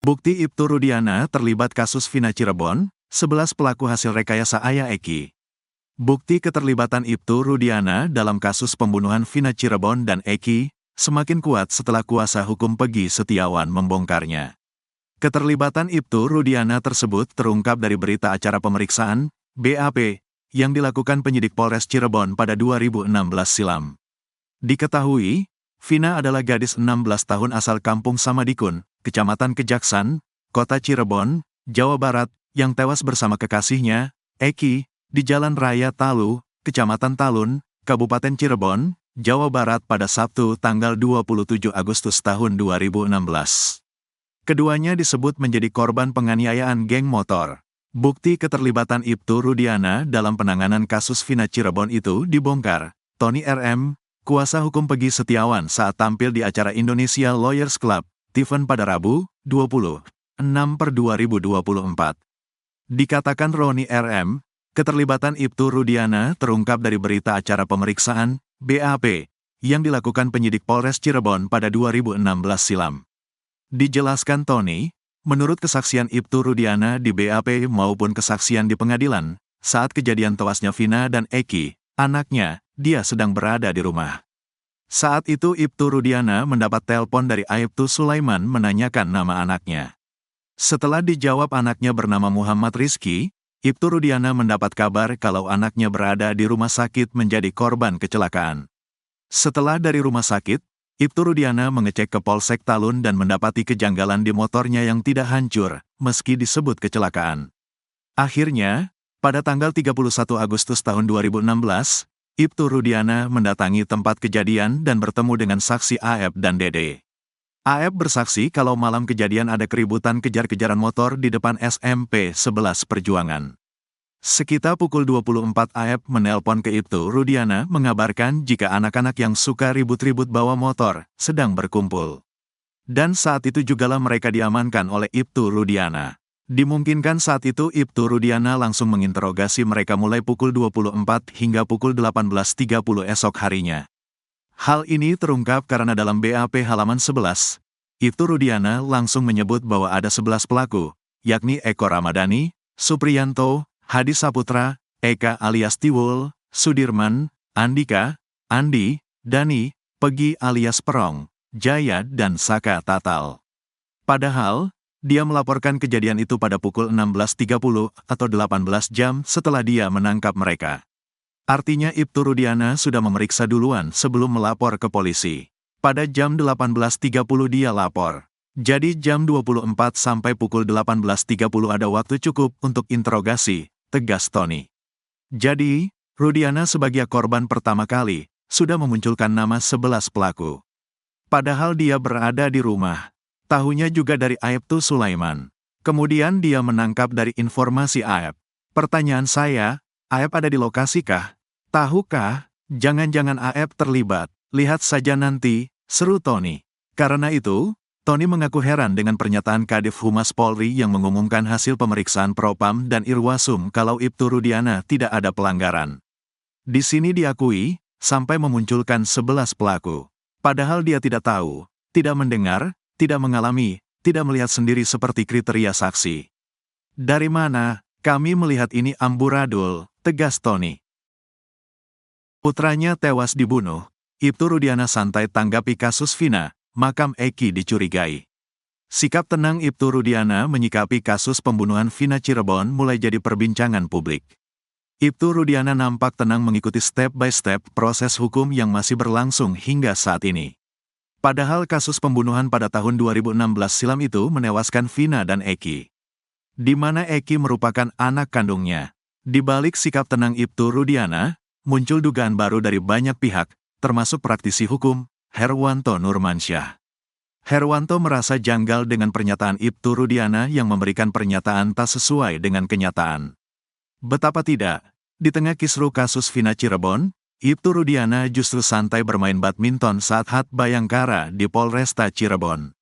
Bukti Ibtu Rudiana terlibat kasus Vina Cirebon, 11 pelaku hasil rekayasa Ayah Eki. Bukti keterlibatan Ibtu Rudiana dalam kasus pembunuhan Vina Cirebon dan Eki semakin kuat setelah kuasa hukum Peggy Setiawan membongkarnya. Keterlibatan Ibtu Rudiana tersebut terungkap dari berita acara pemeriksaan, BAP, yang dilakukan penyidik Polres Cirebon pada 2016 silam. Diketahui, Vina adalah gadis 16 tahun asal Kampung Samadikun, Kecamatan Kejaksan, Kota Cirebon, Jawa Barat, yang tewas bersama kekasihnya, Eki, di Jalan Raya Talu, Kecamatan Talun, Kabupaten Cirebon, Jawa Barat pada Sabtu tanggal 27 Agustus tahun 2016. Keduanya disebut menjadi korban penganiayaan geng motor. Bukti keterlibatan Ibtu Rudiana dalam penanganan kasus Vina Cirebon itu dibongkar Tony RM, kuasa hukum Peggy Setiawan saat tampil di acara Indonesia Lawyers Club, Tiven pada Rabu, 26/2024. Dikatakan Roni RM, keterlibatan Ibtu Rudiana terungkap dari berita acara pemeriksaan, BAP, yang dilakukan penyidik Polres Cirebon pada 2016 silam. Dijelaskan Tony, menurut kesaksian Ibtu Rudiana di BAP maupun kesaksian di pengadilan, saat kejadian tewasnya Vina dan Eki, anaknya, dia sedang berada di rumah. Saat itu Ibtu Rudiana mendapat telepon dari Aibtu Sulaiman menanyakan nama anaknya. Setelah dijawab anaknya bernama Muhammad Rizky, Ibtu Rudiana mendapat kabar kalau anaknya berada di rumah sakit menjadi korban kecelakaan. Setelah dari rumah sakit, Ibtu Rudiana mengecek ke Polsek Talun dan mendapati kejanggalan di motornya yang tidak hancur, meski disebut kecelakaan. Akhirnya, pada tanggal 31 Agustus tahun 2016, Ibtu Rudiana mendatangi tempat kejadian dan bertemu dengan saksi Aeb dan Dede. Aeb bersaksi kalau malam kejadian ada keributan kejar-kejaran motor di depan SMP 11 Perjuangan. Sekitar pukul 24 Aeb menelpon ke Ibtu Rudiana mengabarkan jika anak-anak yang suka ribut-ribut bawa motor sedang berkumpul. Dan saat itu jugalah mereka diamankan oleh Ibtu Rudiana. Dimungkinkan saat itu Ibtu Rudiana langsung menginterogasi mereka mulai pukul 24 hingga pukul 18.30 esok harinya. Hal ini terungkap karena dalam BAP halaman 11, Ibtu Rudiana langsung menyebut bahwa ada 11 pelaku, yakni Eko Ramadhani, Supriyanto, Hadi Saputra, Eka alias Tiwul, Sudirman, Andika, Andi, Dani, Peggy alias Perong, Jaya dan Saka Tatal. Padahal, dia melaporkan kejadian itu pada pukul 16.30 atau 18 jam setelah dia menangkap mereka. Artinya Ibtu Rudiana sudah memeriksa duluan sebelum melapor ke polisi. Pada jam 18.30 dia lapor. Jadi jam 24 sampai pukul 18.30 ada waktu cukup untuk interogasi, tegas Tony. Jadi, Rudiana sebagai korban pertama kali, sudah memunculkan nama 11 pelaku. Padahal dia berada di rumah. Tahunya juga dari Aibtu Sulaiman. Kemudian dia menangkap dari informasi Aib. Pertanyaan saya, Aib ada di lokasi kah? Tahukah? Jangan-jangan Aib terlibat. Lihat saja nanti, seru Tony. Karena itu, Tony mengaku heran dengan pernyataan Kadif Humas Polri yang mengumumkan hasil pemeriksaan Propam dan Irwasum kalau Ibtu Rudiana tidak ada pelanggaran. Di sini diakui, sampai memunculkan 11 pelaku. Padahal dia tidak tahu, tidak mendengar, tidak mengalami, tidak melihat sendiri seperti kriteria saksi. Dari mana, kami melihat ini amburadul, tegas Tony. Putranya tewas dibunuh, Ibtu Rudiana santai tanggapi kasus Vina, makam Eki dicurigai. Sikap tenang Ibtu Rudiana menyikapi kasus pembunuhan Vina Cirebon mulai jadi perbincangan publik. Ibtu Rudiana nampak tenang mengikuti step by step proses hukum yang masih berlangsung hingga saat ini. Padahal kasus pembunuhan pada tahun 2016 silam itu menewaskan Vina dan Eki. Di mana Eki merupakan anak kandungnya. Di balik sikap tenang Ibtu Rudiana, muncul dugaan baru dari banyak pihak, termasuk praktisi hukum, Herwanto Nurmansyah. Herwanto merasa janggal dengan pernyataan Ibtu Rudiana yang memberikan pernyataan tak sesuai dengan kenyataan. Betapa tidak, di tengah kisru kasus Vina Cirebon, Ibtu Rudiana justru santai bermain badminton saat HUT Bayangkara di Polresta Cirebon.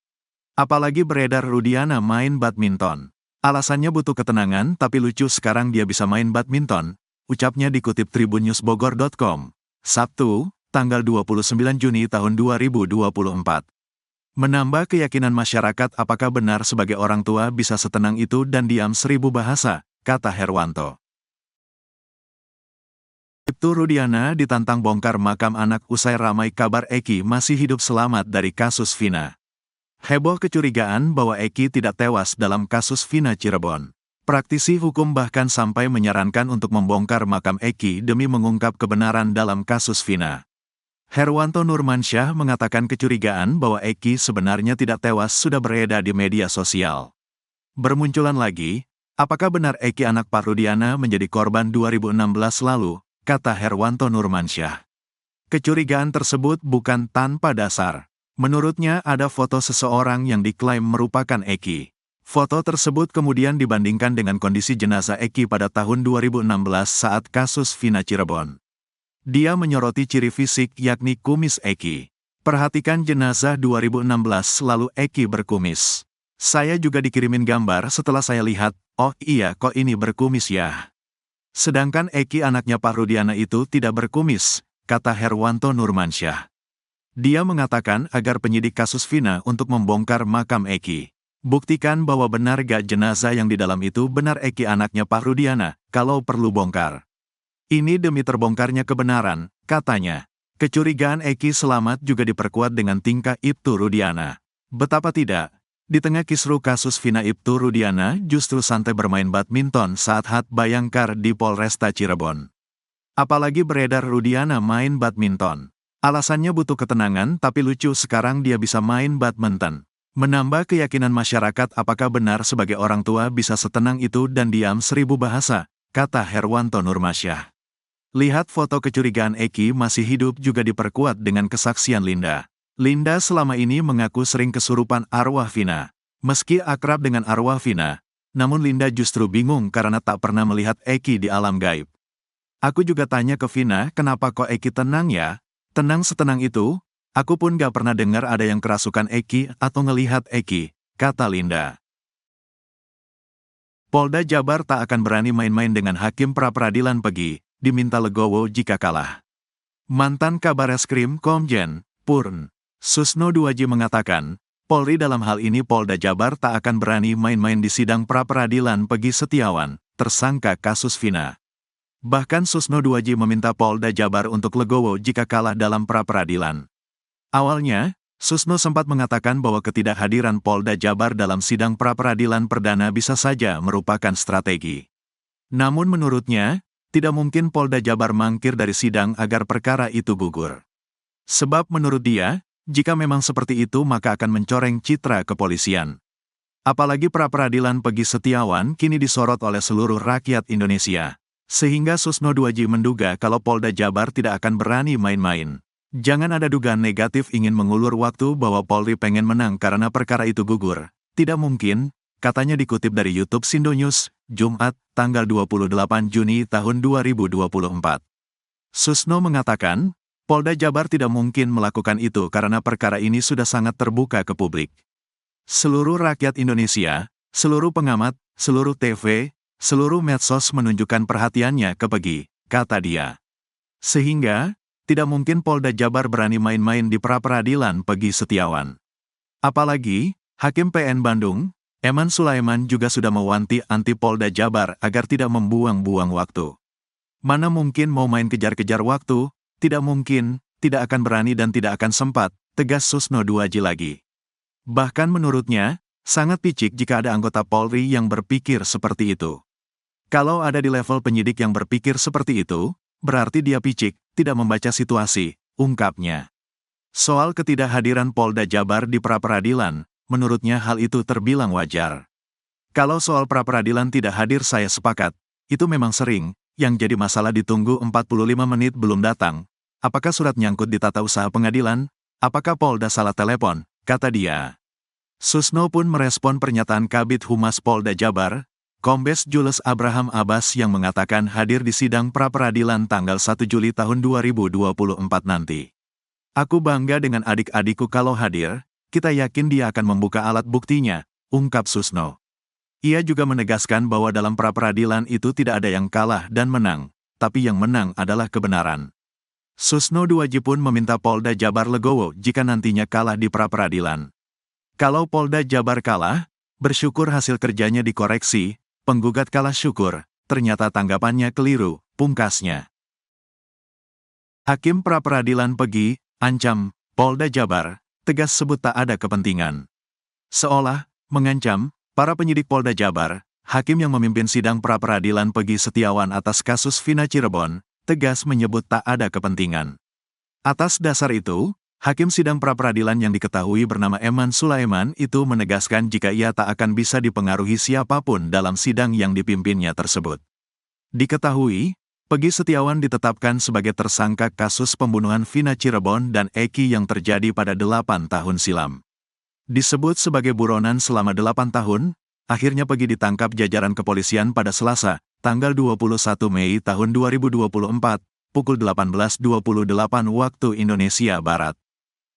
Apalagi beredar Rudiana main badminton. Alasannya butuh ketenangan tapi lucu sekarang dia bisa main badminton, ucapnya dikutip tribunnews.bogor.com. Sabtu, tanggal 29 Juni tahun 2024. Menambah keyakinan masyarakat apakah benar sebagai orang tua bisa setenang itu dan diam 1000 bahasa, kata Herwanto. Ibtu Rudiana ditantang bongkar makam anak usai ramai kabar Eki masih hidup selamat dari kasus Vina. Heboh kecurigaan bahwa Eki tidak tewas dalam kasus Vina Cirebon. Praktisi hukum bahkan sampai menyarankan untuk membongkar makam Eki demi mengungkap kebenaran dalam kasus Vina. Herwanto Nurmansyah mengatakan kecurigaan bahwa Eki sebenarnya tidak tewas sudah beredar di media sosial. Bermunculan lagi, apakah benar Eki anak Pak Rudiana menjadi korban 2016 lalu, kata Herwanto Nurmansyah. Kecurigaan tersebut bukan tanpa dasar. Menurutnya ada foto seseorang yang diklaim merupakan Eki. Foto tersebut kemudian dibandingkan dengan kondisi jenazah Eki pada tahun 2016 saat kasus Vina Cirebon. Dia menyoroti ciri fisik yakni kumis Eki. Perhatikan jenazah 2016 lalu Eki berkumis. Saya juga dikirimin gambar setelah saya lihat, oh iya kok ini berkumis ya. Sedangkan Eki anaknya Pak Rudiana itu tidak berkumis, kata Herwanto Nurmansyah. Dia mengatakan agar penyidik kasus Vina untuk membongkar makam Eki. Buktikan bahwa benar gak jenazah yang di dalam itu benar Eki anaknya Pak Rudiana, kalau perlu bongkar. Ini demi terbongkarnya kebenaran, katanya. Kecurigaan Eki selamat juga diperkuat dengan tingkah Ibtu Rudiana. Betapa tidak, di tengah kisru kasus Vina Ibtu Rudiana justru santai bermain badminton saat Bayangkar di Polresta Cirebon. Apalagi beredar Rudiana main badminton. Alasannya butuh ketenangan tapi lucu sekarang dia bisa main badminton. Menambah keyakinan masyarakat apakah benar sebagai orang tua bisa setenang itu dan diam 1000 bahasa, kata Herwanto Nurmansyah. Lihat foto kecurigaan Eki masih hidup juga diperkuat dengan kesaksian Linda. Linda selama ini mengaku sering kesurupan arwah Vina. Meski akrab dengan arwah Vina, namun Linda justru bingung karena tak pernah melihat Eki di alam gaib. Aku juga tanya ke Vina kenapa kok Eki tenang ya? Tenang setenang itu? Aku pun gak pernah dengar ada yang kerasukan Eki atau ngelihat Eki, kata Linda. Polda Jabar tak akan berani main-main dengan Hakim Pra-Peradilan Pegi, diminta legowo jika kalah. Mantan Kabareskrim Komjen, Purn, Susno Duaji mengatakan, Polri dalam hal ini Polda Jabar tak akan berani main-main di sidang pra-peradilan Pegi Setiawan, tersangka kasus Vina. Bahkan Susno Duaji meminta Polda Jabar untuk legowo jika kalah dalam pra-peradilan. Awalnya, Susno sempat mengatakan bahwa ketidakhadiran Polda Jabar dalam sidang pra-peradilan perdana bisa saja merupakan strategi. Namun menurutnya, tidak mungkin Polda Jabar mangkir dari sidang agar perkara itu gugur. Sebab menurut dia, jika memang seperti itu maka akan mencoreng citra kepolisian. Apalagi pra-peradilan Pegi Setiawan kini disorot oleh seluruh rakyat Indonesia. Sehingga Susno Duaji menduga kalau Polda Jabar tidak akan berani main-main. Jangan ada dugaan negatif ingin mengulur waktu bahwa Polri pengen menang karena perkara itu gugur. Tidak mungkin, katanya dikutip dari YouTube Sindo News, Jumat, tanggal 28 Juni tahun 2024. Susno mengatakan, Polda Jabar tidak mungkin melakukan itu karena perkara ini sudah sangat terbuka ke publik. Seluruh rakyat Indonesia, seluruh pengamat, seluruh TV, seluruh medsos menunjukkan perhatiannya ke Pegi, kata dia. Sehingga, tidak mungkin Polda Jabar berani main-main di pra-peradilan Pegi Setiawan. Apalagi, Hakim PN Bandung, Eman Sulaiman juga sudah mewanti anti Polda Jabar agar tidak membuang-buang waktu. Mana mungkin mau main kejar-kejar waktu, tidak mungkin, tidak akan berani dan tidak akan sempat, tegas Susno Duaji lagi. Bahkan menurutnya, sangat picik jika ada anggota Polri yang berpikir seperti itu. Kalau ada di level penyidik yang berpikir seperti itu, berarti dia picik, tidak membaca situasi, ungkapnya. Soal ketidakhadiran Polda Jabar di pra-peradilan, menurutnya hal itu terbilang wajar. Kalau soal pra-peradilan tidak hadir saya sepakat, itu memang sering, yang jadi masalah ditunggu 45 menit belum datang. Apakah surat nyangkut di tata usaha pengadilan? Apakah Polda salah telepon? Kata dia. Susno pun merespon pernyataan Kabid Humas Polda Jabar, Kombes Jules Abraham Abbas yang mengatakan hadir di sidang pra-peradilan tanggal 1 Juli tahun 2024 nanti. Aku bangga dengan adik-adikku kalau hadir, kita yakin dia akan membuka alat buktinya, ungkap Susno. Ia juga menegaskan bahwa dalam pra-peradilan itu tidak ada yang kalah dan menang, tapi yang menang adalah kebenaran. Susno Duaji pun meminta Polda Jabar legowo jika nantinya kalah di pra-peradilan. Kalau Polda Jabar kalah, bersyukur hasil kerjanya dikoreksi, penggugat kalah syukur, ternyata tanggapannya keliru, pungkasnya. Hakim pra-peradilan Pegi, ancam, Polda Jabar, tegas sebut tak ada kepentingan. Seolah mengancam para penyidik Polda Jabar, hakim yang memimpin sidang pra-peradilan Pegi Setiawan atas kasus Vina Cirebon, tegas menyebut tak ada kepentingan. Atas dasar itu, hakim sidang pra-peradilan yang diketahui bernama Eman Sulaiman itu menegaskan jika ia tak akan bisa dipengaruhi siapapun dalam sidang yang dipimpinnya tersebut. Diketahui, Pegi Setiawan ditetapkan sebagai tersangka kasus pembunuhan Vina Cirebon dan Eki yang terjadi pada 8 tahun silam. Disebut sebagai buronan selama 8 tahun, akhirnya Pegi ditangkap jajaran kepolisian pada Selasa, tanggal 21 Mei tahun 2024, pukul 18.28 waktu Indonesia Barat.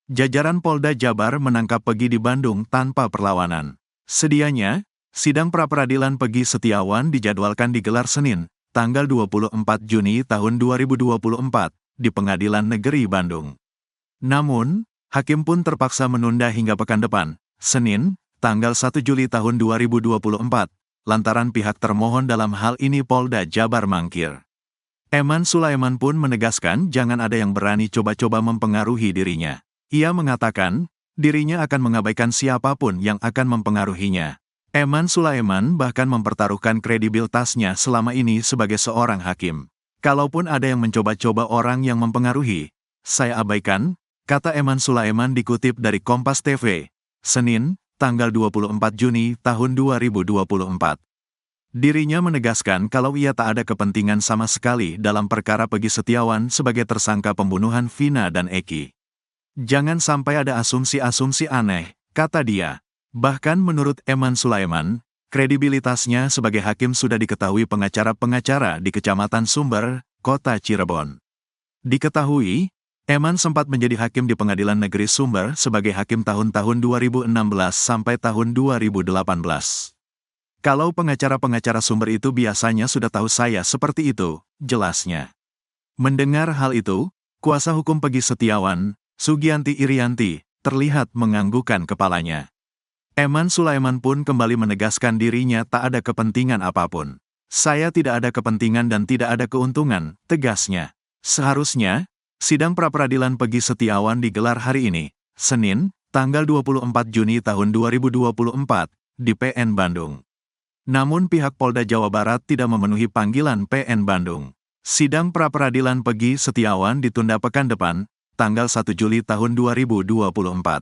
Jajaran Polda Jabar menangkap Pegi di Bandung tanpa perlawanan. Sedianya, sidang pra-peradilan Pegi Setiawan dijadwalkan digelar Senin, tanggal 24 Juni tahun 2024, di Pengadilan Negeri Bandung. Namun, hakim pun terpaksa menunda hingga pekan depan, Senin, tanggal 1 Juli tahun 2024, lantaran pihak termohon dalam hal ini Polda Jabar mangkir. Eman Sulaiman pun menegaskan jangan ada yang berani coba-coba mempengaruhi dirinya. Ia mengatakan, dirinya akan mengabaikan siapapun yang akan mempengaruhinya. Eman Sulaiman bahkan mempertaruhkan kredibilitasnya selama ini sebagai seorang hakim. Kalaupun ada yang mencoba-coba orang yang mempengaruhi, saya abaikan, kata Eman Sulaiman dikutip dari Kompas TV, Senin, tanggal 24 Juni tahun 2024. Dirinya menegaskan kalau ia tak ada kepentingan sama sekali dalam perkara Pegi Setiawan sebagai tersangka pembunuhan Vina dan Eki. Jangan sampai ada asumsi-asumsi aneh, kata dia. Bahkan menurut Eman Sulaiman, kredibilitasnya sebagai hakim sudah diketahui pengacara-pengacara di Kecamatan Sumber, Kota Cirebon. Diketahui, Eman sempat menjadi hakim di Pengadilan Negeri Sumber sebagai hakim tahun-tahun 2016 sampai tahun 2018. Kalau pengacara-pengacara Sumber itu biasanya sudah tahu saya seperti itu, jelasnya. Mendengar hal itu, kuasa hukum Pegi Setiawan, Sugianti Irianti, terlihat menganggukkan kepalanya. Eman Sulaiman pun kembali menegaskan dirinya tak ada kepentingan apapun. Saya tidak ada kepentingan dan tidak ada keuntungan, tegasnya. Seharusnya, sidang pra-peradilan Pegi Setiawan digelar hari ini, Senin, tanggal 24 Juni tahun 2024, di PN Bandung. Namun pihak Polda Jawa Barat tidak memenuhi panggilan PN Bandung. Sidang pra-peradilan Pegi Setiawan ditunda pekan depan, tanggal 1 Juli tahun 2024.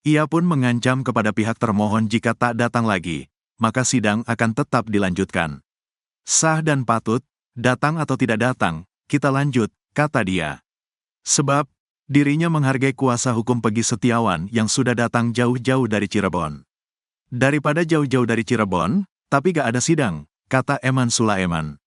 Ia pun mengancam kepada pihak termohon jika tak datang lagi, maka sidang akan tetap dilanjutkan. Sah dan patut, datang atau tidak datang, kita lanjut, kata dia. Sebab, dirinya menghargai kuasa hukum Pegi Setiawan yang sudah datang jauh-jauh dari Cirebon. Daripada jauh-jauh dari Cirebon, tapi gak ada sidang, kata Eman Sulaiman.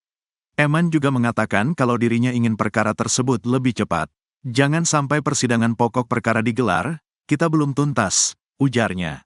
Eman juga mengatakan kalau dirinya ingin perkara tersebut lebih cepat. Jangan sampai persidangan pokok perkara digelar, kita belum tuntas, ujarnya.